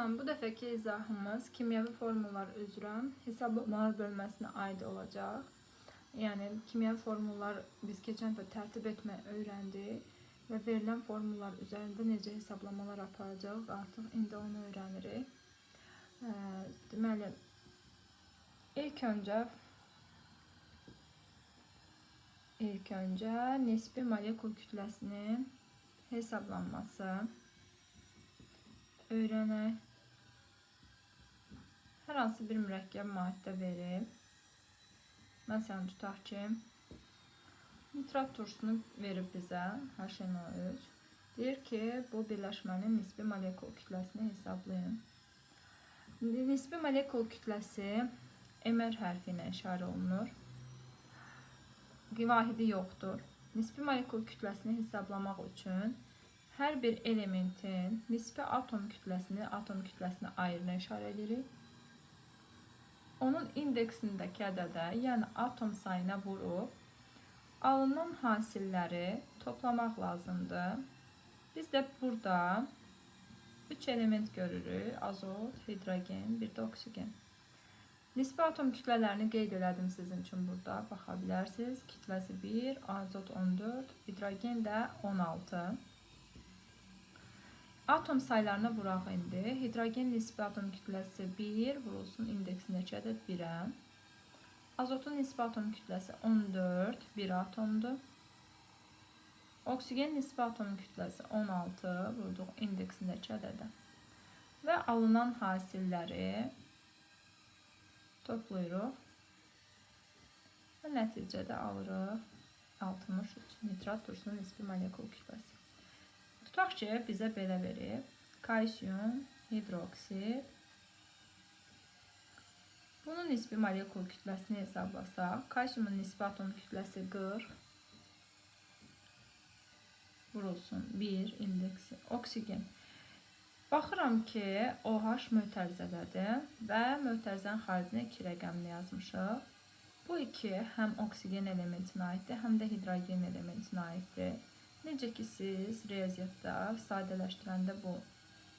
Salam, bu dəfəki izahımız kimyəvi formullar üzrə hesablamalar bölməsinə aid olacaq. Yəni, kimyəvi formullar biz keçən dəfə tərtib etmək öyrəndik və verilən formullar üzərində necə hesablamalar aparacaq, artıq indi onu öyrənirik. Deməli, ilk öncə nisbi molekul kütləsinin hesablanması öyrənək. Hər hansı bir mürəkkəb maddə verib. Məsələn, tutaq ki, nitrat tursunu verib bizə HNO3. Deyir ki, bu birləşmənin nisbi molekul kütləsini hesablayın. Nisbi molekul kütləsi MR hərfi ilə işarə olunur. Vahidi yoxdur. Nisbi molekul kütləsini hesablamaq üçün hər bir elementin nisbi atom kütləsinə ayrına işarə edirik. Onun indeksindəki ədədə, yəni atom sayına vurub, alınan hasilləri toplamaq lazımdır. Biz də burada 3 element görürük. Azot, hidrogen, bir də oksigen. Nisbi atom kütlələrini qeyd elədim sizin üçün burada. Baxa bilərsiniz. Kütləsi 1, azot 14, hidrogen də 16. Atom saylarına vuraq indi. Hidrogen nisbi atom kütləsi 1 vurulsun indeksindəki ədəd 1-ə. Azotun nisbi atom kütləsi 14, 1 atomdur. Oksigen nisbi atom kütləsi 16 vurduq indeksindəki ədədə. Və alınan hasilləri toplayırıq. Və nəticədə alırıq 63 nitrat tursunun nisbi molekul kütləsi. Tutaq ki, bizə belə verib. Kalsiyum, hidroksid. Bunun nisbi molekul kütləsini hesablasaq, kalsiyumun nisbi atom kütləsi 40. Vurulsun 1 indeksi. Oksigen. Baxıram ki, OH mötərizədədir və mötərizənin xaricinə 2 rəqəmini yazmışıq. Bu 2 həm oksigen elementinə aiddir, həm də hidrogen elementinə aiddir. Necə ki, siz riyaziyyatda sadələşdirəndə bu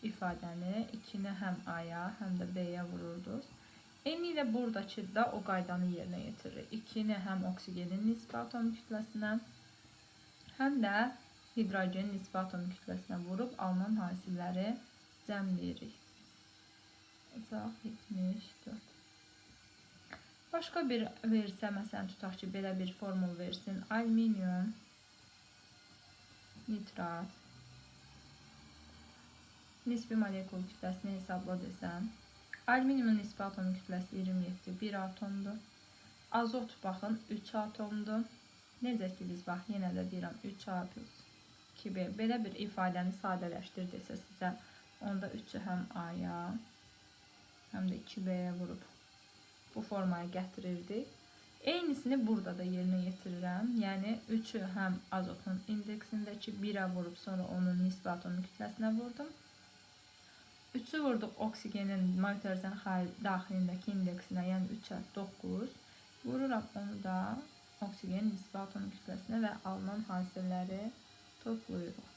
ifadəni 2-ni həm A-ya, həm də B-yə vururdunuz. Eyni ilə buradakı da o qaydanı yerinə yetiririk. 2-ni həm oksigenin nisbi atom kütləsinə, həm də hidrogenin nisbi atom kütləsinə vurub alınan hasilləri cəmləyirik. 74. Başqa bir versə, məsələn, tutaq ki, belə bir formul versin. Alüminium, nitrat, nisbi molekul kütləsini hesabla desəm. Alüminiumun nisbi atom kütləsi 27, 1 atomdur. Azot, baxın, 3 atomdur. Necə ki, biz bax, yenə də deyirəm, 3A plus 2B. Belə bir ifadəni sadələşdir desə sizə, onda 3-ü həm A-ya, həm də 2B-yə vurub bu formaya gətirirdik. Eynisini burada da yerinə yetirirəm. Yəni 3-ü həm azotun indeksindəki 1-ə vurub sonra onun nisbi atom kütləsinə vurdum. 3-ü vurduq oksigenin mötərizənin daxilindəki indeksinə, yəni 3-ə 9. Vururam onu da oksigenin nisbi atom kütləsinə və alınan hasilləri toplayırıq.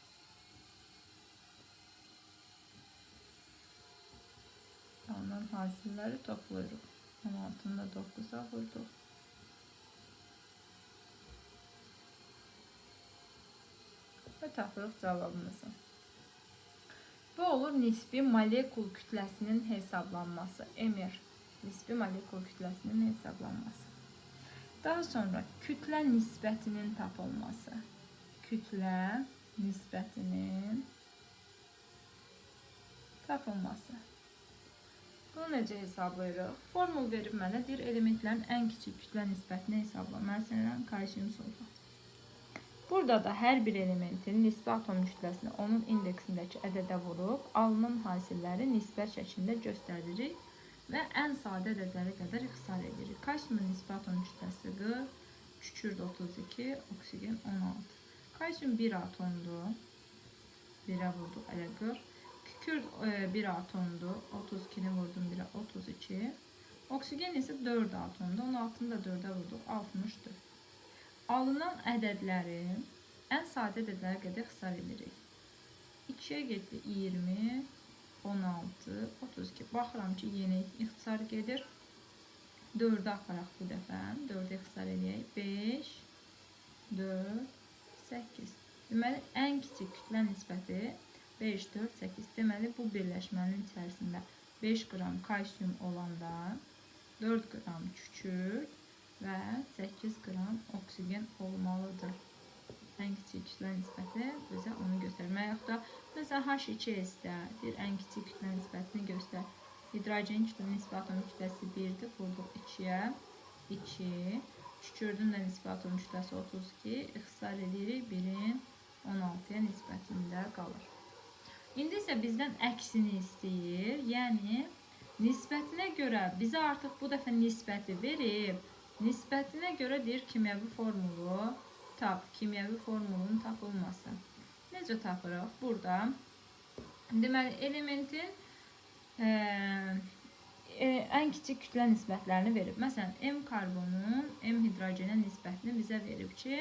Alınan hasilləri toplayırıq. 16-da 9-a vurduq. Və tapırıq cavabımızı. Bu olur nisbi molekul kütləsinin hesablanması. MR, nisbi molekul kütləsinin hesablanması. Daha sonra kütlə nisbətinin tapılması. Kütlə nisbətinin tapılması. Bunu necə hesablayırıq? Formul verib mənə deyir, elementlərin ən kiçik kütlə nisbətini hesabla. Məsələn, kalsiyum sulfat. Burada da hər bir elementin nisbi atom kütləsini onun indeksindəki ədədə vurub, alınan hasilləri nisbət şəklində göstəririk və ən sadə ədədlərə qədər ixtisar edirik. Kalsiyumun nisbi atom kütləsi 40, kükürt 32, oksigen 16. Kalsiyum 1 atomdur. 1-ə vurduq, elə 40. Kükürt 1 atomdur. 32-ni vurdum 1-ə, 32. Oksigen isə 4 atomdur. 16-nı da 4-ə vurduq, 64. Alınan ədədləri ən sadə ədədlərə qədər ixtisar edirik. 2-yə getdi 20, 16, 32. Baxıram ki, yeni ixtisar gedir. 4-ü aparaq bu dəfə. 4-ü ixtisar edək. 5, 4, 8. Deməli, ən kiçik kütlə nisbəti 5, 4, 8. Deməli, bu birləşmənin içərisində 5 qram kalsium olanda 4 qram kükürt və 8 qram oksigen olmalıdır. Ən kiçik kütlə nisbəti bizə onu göstərmək. Yaxud da, məsələn, H2S-də bir ən kiçik kütlə nisbətini göstər. Hidrogen kütlə nisbə atom kütləsi 1-dir. Vurduq 2-yə. 2. Kükürdün də nisbə atom kütləsi 32. İxtisar edirik 1-in 16-ya nisbətində qalır. İndi isə bizdən əksini istəyir. Yəni, nisbətinə görə bizə artıq bu dəfə nisbəti verib. Nisbətinə görə deyir kimyəvi formulu tap, kimyəvi formulun tapılması. Necə tapırıq? Burada deməli elementin ən kiçik kütlə nisbətlərini verib. Məsələn, M karbonun M hidrogenə nisbətini bizə verib ki,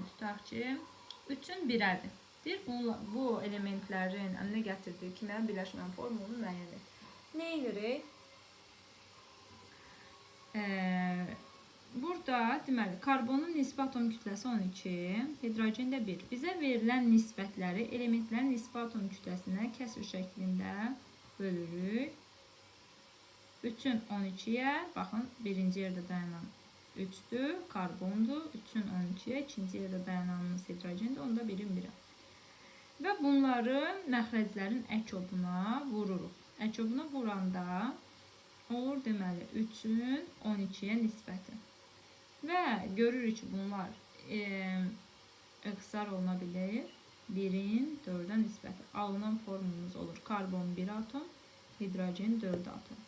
tutaq ki, 3-ün 1-ədir. Deyir, bu elementlərin əlinə gətirdiyi kimyəvi birləşmənin formulunu müəyyən et. Nə edirik? Burada deməli karbonun nisbə atom kütləsi 12, hidrogendə 1. Bizə verilən nisbətləri elementlərin nisbə atom kütləsinə kəsr şəklində bölürük. 3-ün 12-yə, baxın, birinci yerdə dayanan 3-dür, karbondur. 3-ün 12-yə, ikinci yerdə dayananımız hidrogendir, onda 1-in 1-ə. Və bunları məxrəclərin əkobuna vururuq. Əkobuna vuranda olur deməli 3-ün 12-yə nisbəti. Və görürük ki, bunlar ixtisar oluna bilir. 1-in 4-ə nisbəti. Alınan formulumuz olur. Karbon 1 atom, hidrogen 4 atom.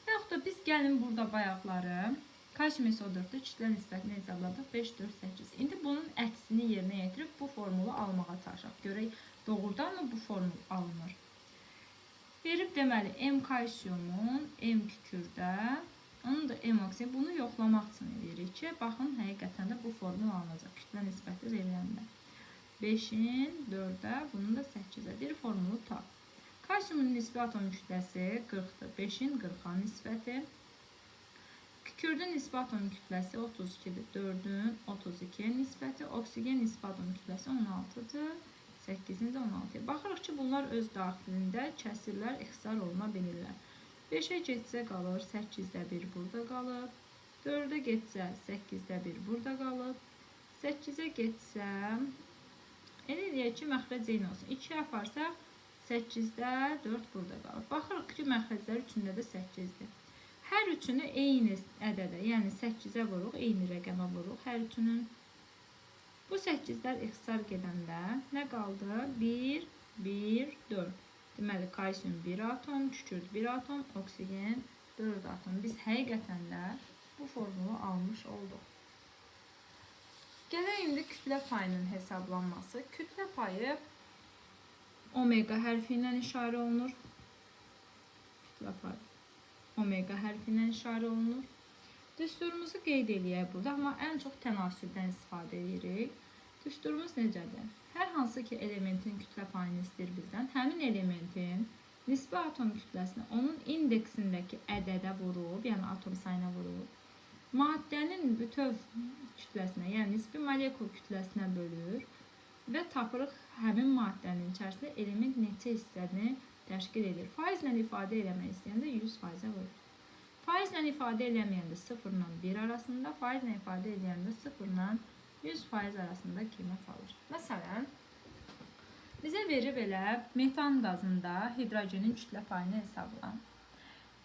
Və yaxud da biz gəlin burada bayaqları kalsium SO4-də kütlə nisbətini hesabladıq. 5, 4, 8. İndi bunun əksini yerinə yetirib bu formulu almağa çalışaq. Görək, doğrudan mı bu formul alınır? Verib deməli M kalsiumun M kükürdə, onun da M oksigen. Bunu yoxlamaq üçün edirik ki, baxın, həqiqətən də bu formul alınacaq. Kütlə nisbəti veriləndə. 5-in 4-ə, bunun da 8-ədir. Formulu tap. Kalsiumun nisbi atom kütləsi 40-dır. 5-in 40-a nisbəti. Kükürdün nisbi atom kütləsi 32-dir. 4-ün 32-yə nisbəti. Oksigen nisbi atom kütləsi 16-dır. 8-in də 16-ya. Baxırıq ki, bunlar öz daxilində kəsirlər, ixtisar oluna bilirlər. 5-ə getsə qalır, 8-də 1 burada qalıb. 4-ə getsə, 8-də 1 burada qalıb. 8-ə getsə, elə deyək ki, məxrəc eyni olsun. 2-yə aparsaq, 8-də 4 burada qalıb. Baxırıq ki, məxrəclər üçündə də 8-dir. Hər üçünü eyni ədədə, yəni 8-ə vuruq, eyni rəqəmə vuruq. Hər üçünün bu 8-lər ixtisar gedəndə nə qaldı? 1, 1, 4. Deməli, kalsium 1 atom, kükürt 1 atom, oksigen 4 atom. Biz həqiqətən də bu formulu almış olduq. Gələk indi kütlə payının hesablanması. Kütlə payı omega hərfi ilə işarə olunur. Kütlə payı omega hərfi ilə işarə olunur. Düsturumuzu qeyd eləyək burada, amma ən çox tənasübdən istifadə edirik. Düsturumuz necədir? Hər hansı ki elementin kütlə payını istəyir bizdən, həmin elementin nisbi atom kütləsini onun indeksindəki ədədə vurub, yəni atom sayına vurub, maddənin bütöv kütləsinə, yəni nisbi molekul kütləsinə bölür və tapırıq həmin maddənin içərisində element neçə hissəni təşkil edir. Faizlə ifadə eləmək istəyəndə 100%-ə vurur. Faizlə ifadə eləməyəndə 0 ilə 1 arasında, faizlə ifadə eləyəndə 0 ilə 100% arasında qiymət alır. Məsələn, bizə verib elə metan qazında hidrogenin kütlə payını hesabla.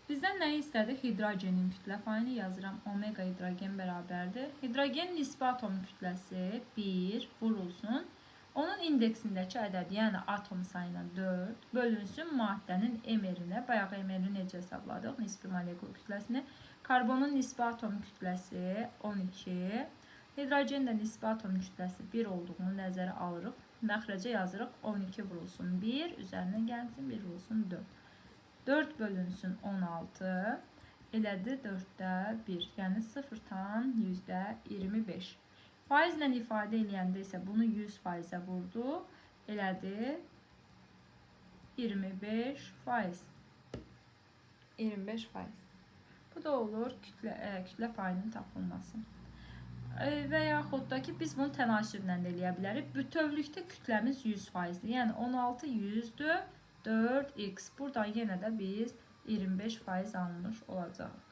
Bizdən nəyi istədi? Hidrogenin kütlə payını yazıram. Omega hidrogen bərabərdir. Hidrogen nisbi atom kütləsi 1 vurulsun. Onun indeksindəki ədəd, yəni atom sayına 4 bölünsün maddənin emerinə. Bayaq emerini necə hesabladıq? Nisbi molekul kütləsini. Karbonun nisbi atom kütləsi 12. Hidrogen də nisbi atom kütləsi 1 olduğunu nəzərə alırıq. Məxrəcə yazırıq. 12 vurulsun 1, üzərinə gəlsin 1 vurulsun 4. 4 bölünsün 16. Elədi 4-də 1, yəni 0,25. Faizlə ifadə eləyəndə isə bunu 100%-ə vurdu. Elədi 25%. 25%. Bu da olur kütlə payının tapılması. Və yaxud da ki, biz bunu tənaşirlə də eləyə bilərik. Bütövlükdə kütləmiz 100%-dir. Yəni 16 100-dür, 4x. Buradan yenə də biz 25% almış olacaq.